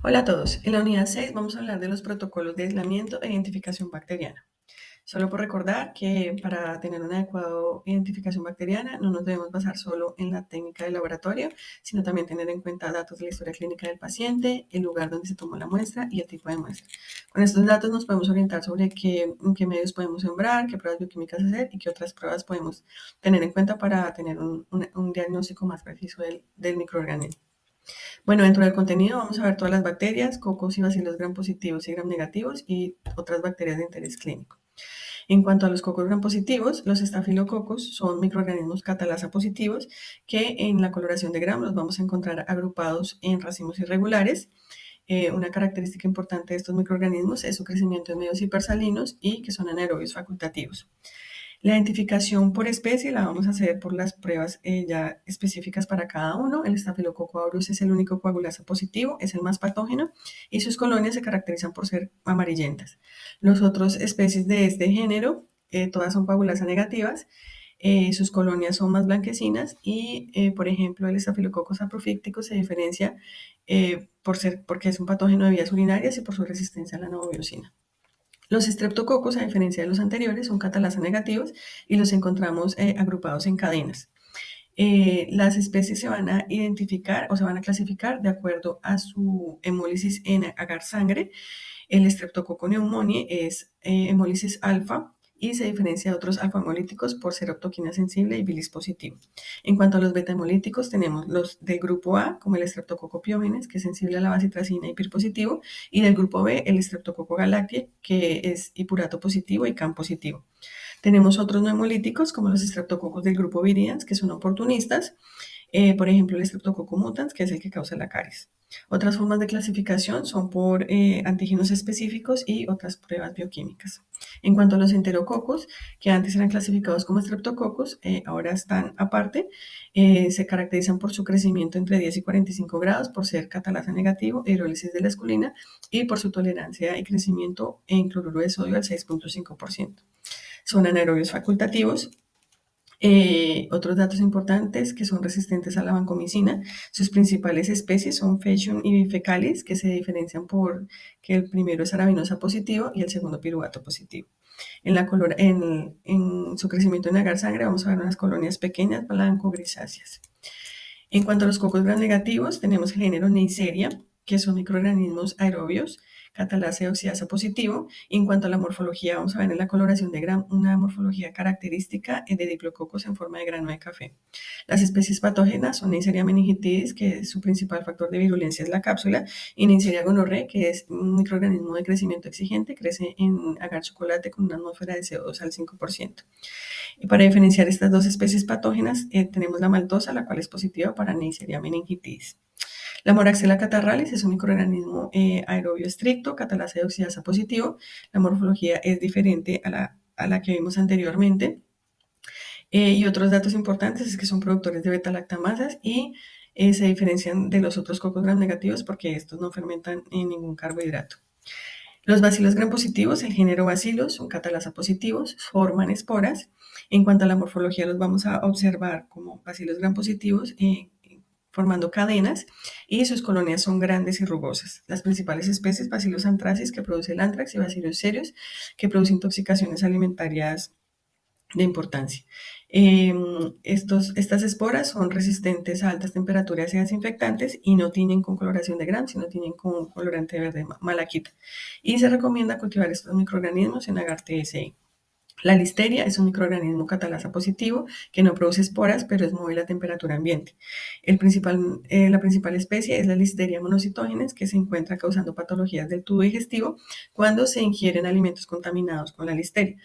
Hola a todos. En la unidad 6 vamos a hablar de los protocolos de aislamiento e identificación bacteriana. Solo por recordar que para tener una adecuada identificación bacteriana no nos debemos basar solo en la técnica de laboratorio, sino también tener en cuenta datos de la historia clínica del paciente, el lugar donde se tomó la muestra y el tipo de muestra. Con estos datos nos podemos orientar sobre en qué medios podemos sembrar, qué pruebas bioquímicas hacer y qué otras pruebas podemos tener en cuenta para tener un diagnóstico más preciso del microorganismo. Bueno, dentro del contenido vamos a ver todas las bacterias, cocos y bacilos gram positivos y gram negativos y otras bacterias de interés clínico. En cuanto a los cocos gram positivos, los estafilococos son microorganismos catalasa positivos que en la coloración de gram los vamos a encontrar agrupados en racimos irregulares. Una característica importante de estos microorganismos es su crecimiento en medios hipersalinos y que son anaerobios facultativos. La identificación por especie la vamos a hacer por las pruebas ya específicas para cada uno. El estafilococo aureus es el único coagulasa positivo, es el más patógeno y sus colonias se caracterizan por ser amarillentas. Las otras especies de este género, todas son coagulasa negativas, sus colonias son más blanquecinas y, por ejemplo, el estafilococo saprofíctico se diferencia porque es un patógeno de vías urinarias y por su resistencia a la novobiosina. Los estreptococos, a diferencia de los anteriores, son catalasa negativos y los encontramos agrupados en cadenas. Las especies se van a identificar o se van a clasificar de acuerdo a su hemólisis en agar sangre. El Streptococcus pneumoniae es hemólisis alfa y se diferencia de otros alfa-hemolíticos por ser optoquina sensible y bilis positivo. En cuanto a los beta-hemolíticos, tenemos los del grupo A, como el Streptococcus pyogenes, que es sensible a la bacitracina y PIR positivo, y del grupo B, el Streptococcus galactiae, que es hipurato positivo y CAM positivo. Tenemos otros no hemolíticos, como los estreptococos del grupo virians, que son oportunistas, por ejemplo, el Streptococcus mutans, que es el que causa la caries. Otras formas de clasificación son por antígenos específicos y otras pruebas bioquímicas. En cuanto a los enterococos, que antes eran clasificados como estreptococos, ahora están aparte, se caracterizan por su crecimiento entre 10 y 45 grados, por ser catalasa negativo, hidrólisis de la esculina y por su tolerancia y crecimiento en cloruro de sodio al 6.5%. Son anaerobios facultativos. Otros datos importantes que son resistentes a la vancomicina. Sus principales especies son Faecium y Bifelcalis, que se diferencian por que el primero es arabinosa positivo y el segundo piruvato positivo. En su crecimiento en agar sangre vamos a ver unas colonias pequeñas blanco-grisáceas. En cuanto a los cocos gram negativos, tenemos el género Neisseria, que son microorganismos aerobios, catalasa y oxidasa positivo. Y en cuanto a la morfología, vamos a ver en la coloración de gram una morfología característica de diplococos en forma de grano de café. Las especies patógenas son Neisseria meningitidis, que su principal factor de virulencia es la cápsula, y Neisseria gonorrhoeae, que es un microorganismo de crecimiento exigente, crece en agar chocolate con una atmósfera de CO2 al 5%. Y para diferenciar estas dos especies patógenas, tenemos la maltosa, la cual es positiva para Neisseria meningitidis. La Moraxella catarralis es un microorganismo aerobio estricto, catalasa y oxidasa positivo. La morfología es diferente a la que vimos anteriormente. Y otros datos importantes es que son productores de beta-lactamasas y se diferencian de los otros cocos gram negativos porque estos no fermentan en ningún carbohidrato. Los bacilos gram positivos, el género Bacillus, son catalasa positivos, forman esporas. En cuanto a la morfología, los vamos a observar como bacilos gram positivos formando cadenas y sus colonias son grandes y rugosas. Las principales especies, Bacillus anthracis, que produce el anthrax, y Bacillus cereus, que produce intoxicaciones alimentarias de importancia. Estas esporas son resistentes a altas temperaturas y desinfectantes y no tienen con coloración de gram, sino tienen con colorante verde malaquita. Y se recomienda cultivar estos microorganismos en agar TSI. La listeria es un microorganismo catalasa positivo que no produce esporas, pero es móvil a temperatura ambiente. La principal especie es la Listeria monocytogenes, que se encuentra causando patologías del tubo digestivo cuando se ingieren alimentos contaminados con la listeria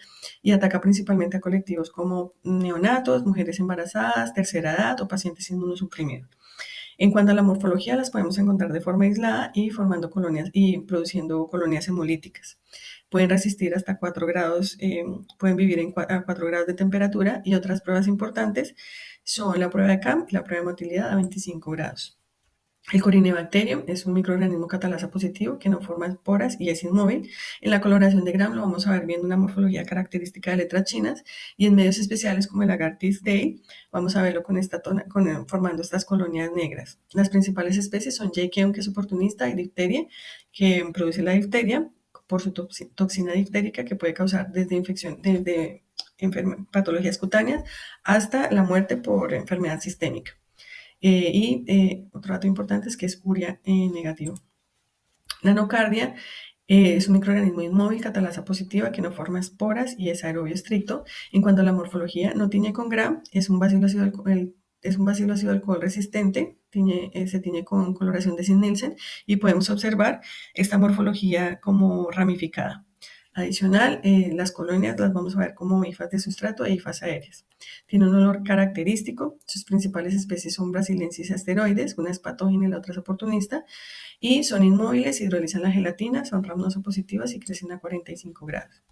y ataca principalmente a colectivos como neonatos, mujeres embarazadas, tercera edad o pacientes inmunosuprimidos. En cuanto a la morfología, las podemos encontrar de forma aislada y formando colonias y produciendo colonias hemolíticas. Pueden resistir hasta 4 grados, pueden vivir a 4 grados de temperatura y otras pruebas importantes son la prueba de CAM y la prueba de motilidad a 25 grados. El Corynebacterium es un microorganismo catalasa positivo que no forma esporas y es inmóvil. En la coloración de Gram lo vamos a ver viendo una morfología característica de letras chinas, y en medios especiales como el Agarthes day vamos a verlo formando estas colonias negras. Las principales especies son J. que es oportunista, y Difteria, que produce la difteria por su toxina diftérica que puede causar desde patologías cutáneas hasta la muerte por enfermedad sistémica. Otro dato importante es que es urea negativo. La nocardia es un microorganismo inmóvil catalasa positiva que no forma esporas y es aerobio estricto. En cuanto a la morfología, no tiñe con Gram, es un bacilo ácido alcohol resistente, se tiñe con coloración de Zinc-Nielsen, y podemos observar esta morfología como ramificada. Adicional, las colonias las vamos a ver como hifas de sustrato e hifas aéreas. Tiene un olor característico. Sus principales especies son brasilensis asteroides, una es patógena y la otra es oportunista, y son inmóviles, hidrolizan la gelatina, son ramnoso-positivas y crecen a 45 grados.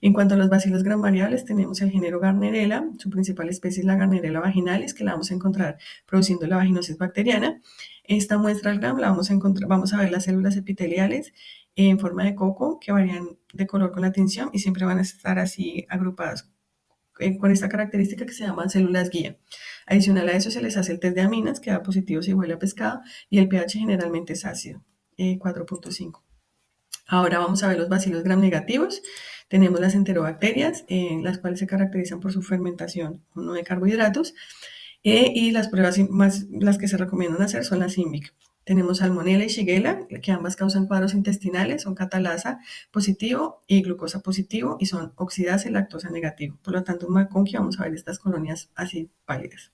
En cuanto a los bacilos gram variables, tenemos el género Garnerella. Su principal especie es la Garnerella vaginalis, que la vamos a encontrar produciendo la vaginosis bacteriana. Esta muestra al gram la vamos a ver las células epiteliales en forma de coco que varían de color con la tinción y siempre van a estar así agrupadas con esta característica que se llaman células guía. Adicional a eso se les hace el test de aminas, que da positivo si huele a pescado, y el pH generalmente es ácido, 4.5. Ahora vamos a ver los bacilos gram negativos. Tenemos las enterobacterias, las cuales se caracterizan por su fermentación no de carbohidratos, y las pruebas las que se recomiendan hacer son las INVIC. Tenemos Salmonella y Shigella, que ambas causan cuadros intestinales, son catalasa positivo y glucosa positivo, y son oxidasa y lactosa negativo. Por lo tanto, en McConkey vamos a ver estas colonias así pálidas.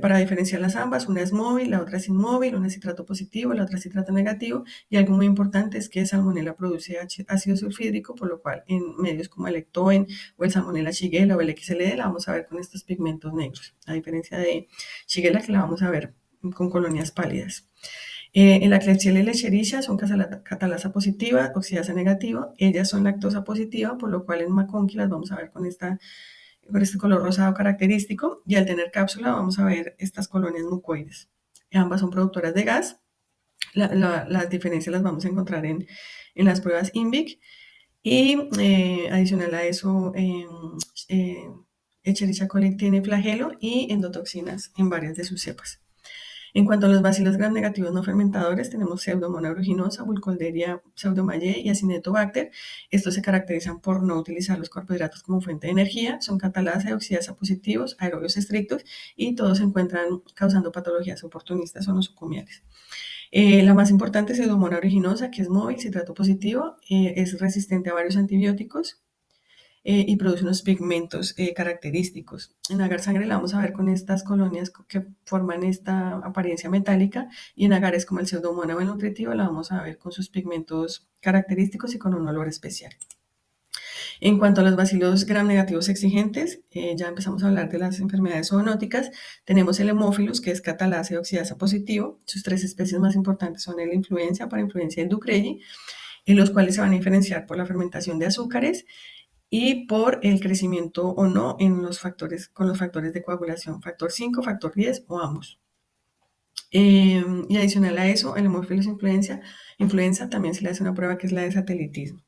Para diferenciarlas ambas, una es móvil, la otra es inmóvil, una es citrato positivo, la otra es citrato negativo, y algo muy importante es que Salmonella produce ácido sulfídrico, por lo cual en medios como el Ectoen o el Salmonella Shigella o el XLD la vamos a ver con estos pigmentos negros, a diferencia de Shigella, que la vamos a ver con colonias pálidas. En la Klebsiella y la Escherichia son catalasa positiva, oxidasa negativa, ellas son lactosa positiva, por lo cual en McConkey las vamos a ver con este color rosado característico, y al tener cápsula vamos a ver estas colonias mucoides. Ambas son productoras de gas. Las diferencias las vamos a encontrar en las pruebas INVIC, y adicional a eso, Escherichia coli tiene flagelo y endotoxinas en varias de sus cepas. En cuanto a los bacilos gram negativos no fermentadores, tenemos Pseudomonas aeruginosa, Burkholderia pseudomallae y Acinetobacter. Estos se caracterizan por no utilizar los carbohidratos como fuente de energía, son catalasa y oxidasa positivos, aerobios estrictos, y todos se encuentran causando patologías oportunistas o nosocomiales. La más importante es Pseudomonas aeruginosa, que es móvil, citrato positivo, es resistente a varios antibióticos, y produce unos pigmentos característicos. En agar sangre la vamos a ver con estas colonias que forman esta apariencia metálica, y en agares como el Pseudomonas nutritivo la vamos a ver con sus pigmentos característicos y con un olor especial. En cuanto a los bacilos gram negativos exigentes, ya empezamos a hablar de las enfermedades zoonóticas. Tenemos el Haemophilus, que es catalasa y oxidasa positivo. Sus tres especies más importantes son el influenza, para influencia, y el Ducreyi, en los cuales se van a diferenciar por la fermentación de azúcares y por el crecimiento o no con los factores de coagulación, factor 5, factor 10 o ambos. Y adicional a eso, el Haemophilus influenza también se le hace una prueba que es la de satelitismo.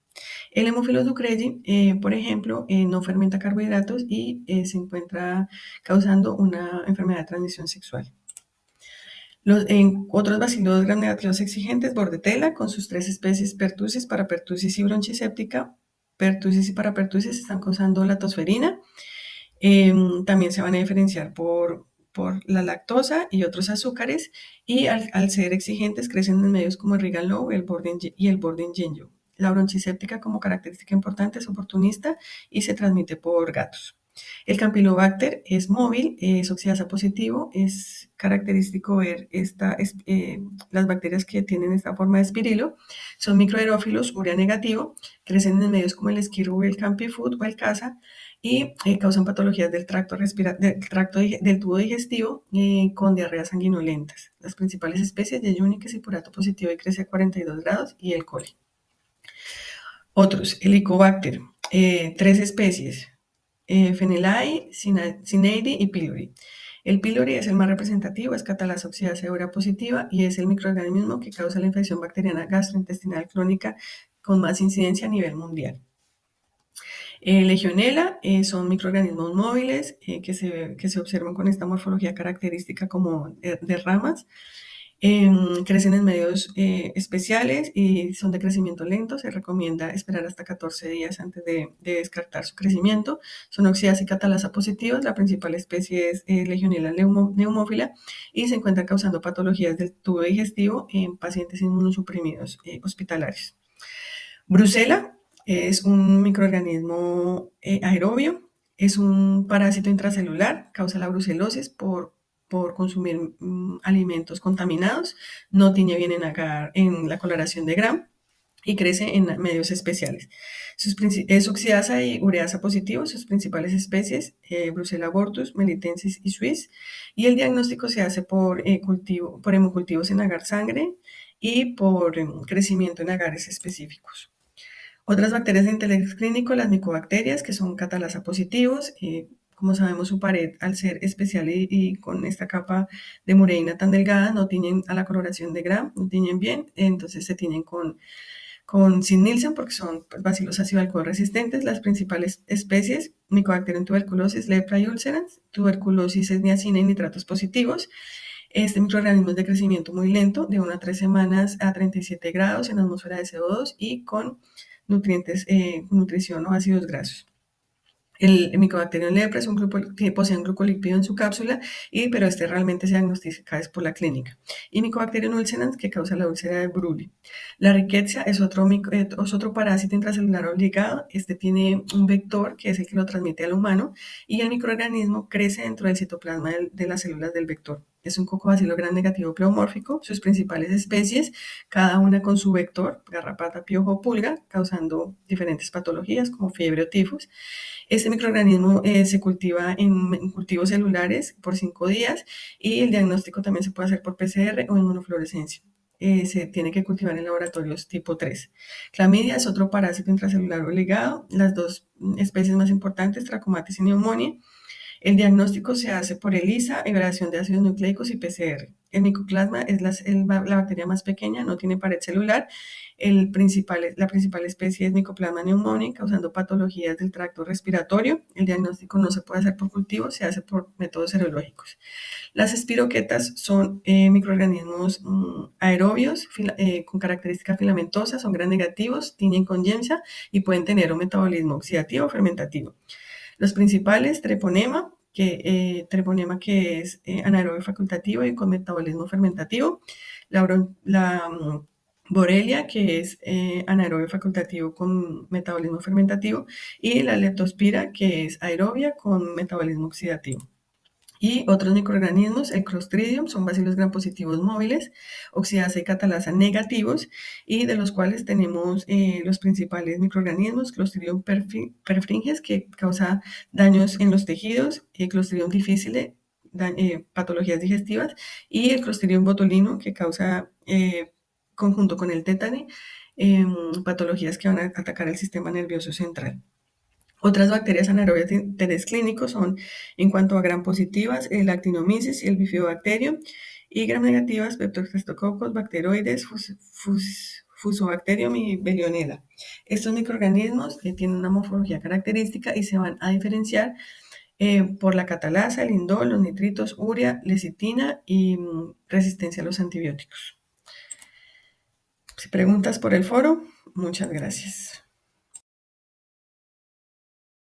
El Haemophilus ducreyi, por ejemplo, no fermenta carbohidratos y se encuentra causando una enfermedad de transmisión sexual. Otros bacilos gram negativos exigentes, Bordetella, con sus tres especies, pertussis, parapertussis y bronchiséptica. Pertussis y parapertussis están causando la tosferina. También se van a diferenciar por la lactosa y otros azúcares, y al ser exigentes crecen en medios como el Regal Low y el Borden-Jenjo. La bronchiséptica, como característica importante, es oportunista y se transmite por gatos. El Campylobacter es móvil, es oxidasa positivo, es característico ver las bacterias que tienen esta forma de espirilo. Son microaerófilos, urea negativo, crecen en medios como el Skirú, el Campifood o el Casa, y causan patologías del del tubo digestivo, con diarreas sanguinolentas. Las principales especies de Yeyuni, que es cipurato positivo y crece a 42 grados, y el coli. Otros, Helicobacter, tres especies, Fenelai, Cineidi y Pylori. El pylori es el más representativo, es catalasa oxidasa de urea positiva y es el microorganismo que causa la infección bacteriana gastrointestinal crónica con más incidencia a nivel mundial. Legionela son microorganismos móviles que se observan con esta morfología característica como de ramas. Crecen en medios especiales y son de crecimiento lento. Se recomienda esperar hasta 14 días antes de descartar su crecimiento. Son oxidasa y catalasa positivas. La principal especie es Legionella pneumófila y se encuentra causando patologías del tubo digestivo en pacientes inmunosuprimidos hospitalarios. Brucela es un microorganismo aerobio, es un parásito intracelular, causa la brucelosis por consumir alimentos contaminados, no tiene bien en la coloración de Gram y crece en medios especiales. Es oxidasa y ureasa positivo, sus principales especies, Brucella abortus, melitensis y suis, y el diagnóstico se hace por hemocultivos en agar sangre y por crecimiento en agares específicos. Otras bacterias de interés clínico, las micobacterias, que son catalasa positivos. Como sabemos, su pared, al ser especial y con esta capa de mureína tan delgada, no tienen a la coloración de Gram, no tienen bien, entonces se tienen con Sin-Nielsen porque son pues, bacilos ácido alcohol resistentes. Las principales especies, Mycobacterium tuberculosis, lepra y ulcerans, tuberculosis es niacina y nitratos positivos. Este microorganismo es de crecimiento muy lento, de 1 a 3 semanas a 37 grados en atmósfera de CO2 y con nutrientes, nutrición o ácidos grasos. El Mycobacterium lepra es un grupo que posee un glucolípido en su cápsula, pero este realmente se diagnostica por la clínica. Y Mycobacterium ulcerans, que causa la úlcera de Brugge. La Rickettsia es otro parásito intracelular obligado. Este tiene un vector que es el que lo transmite al humano y el microorganismo crece dentro del citoplasma de las células del vector. Es un cocobacilo gram negativo pleomórfico. Sus principales especies, cada una con su vector, garrapata, piojo o pulga, causando diferentes patologías como fiebre o tifus. Este microorganismo se cultiva en cultivos celulares por 5 días y el diagnóstico también se puede hacer por PCR o inmunofluorescencia. Se tiene que cultivar en laboratorios tipo 3. Clamidia es otro parásito intracelular obligado. Las dos especies más importantes, Trachomatis y Pneumonia. El diagnóstico se hace por ELISA, evaluación de ácidos nucleicos y PCR. El micoplasma es la bacteria más pequeña, no tiene pared celular. La principal especie es Mycoplasma pneumoniae, causando patologías del tracto respiratorio. El diagnóstico no se puede hacer por cultivo, se hace por métodos serológicos. Las espiroquetas son microorganismos aerobios con características filamentosas, son gram negativos, tiñen con Giemsa y pueden tener un metabolismo oxidativo o fermentativo. Los principales, treponema, que es anaerobio facultativo y con metabolismo fermentativo. La Borrelia, que es anaerobio facultativo con metabolismo fermentativo. Y la Leptospira, que es aerobia con metabolismo oxidativo. Y otros microorganismos, el Clostridium, son bacilos gram positivos móviles, oxidasa y catalasa negativos, y de los cuales tenemos los principales microorganismos, Clostridium perfringens, que causa daños en los tejidos, Clostridium difficile, patologías digestivas, y el Clostridium botulino, que causa, conjunto con el tétano, patologías que van a atacar el sistema nervioso central. Otras bacterias anaerobias de interés clínico son, en cuanto a gram positivas, el Actinomyces y el Bifidobacterium, y gram negativas, Streptococcus, bacteroides, Fusobacterium y Bellionella. Estos microorganismos tienen una morfología característica y se van a diferenciar por la catalasa, el indol, los nitritos, urea, lecitina y resistencia a los antibióticos. Si preguntas por el foro, muchas gracias.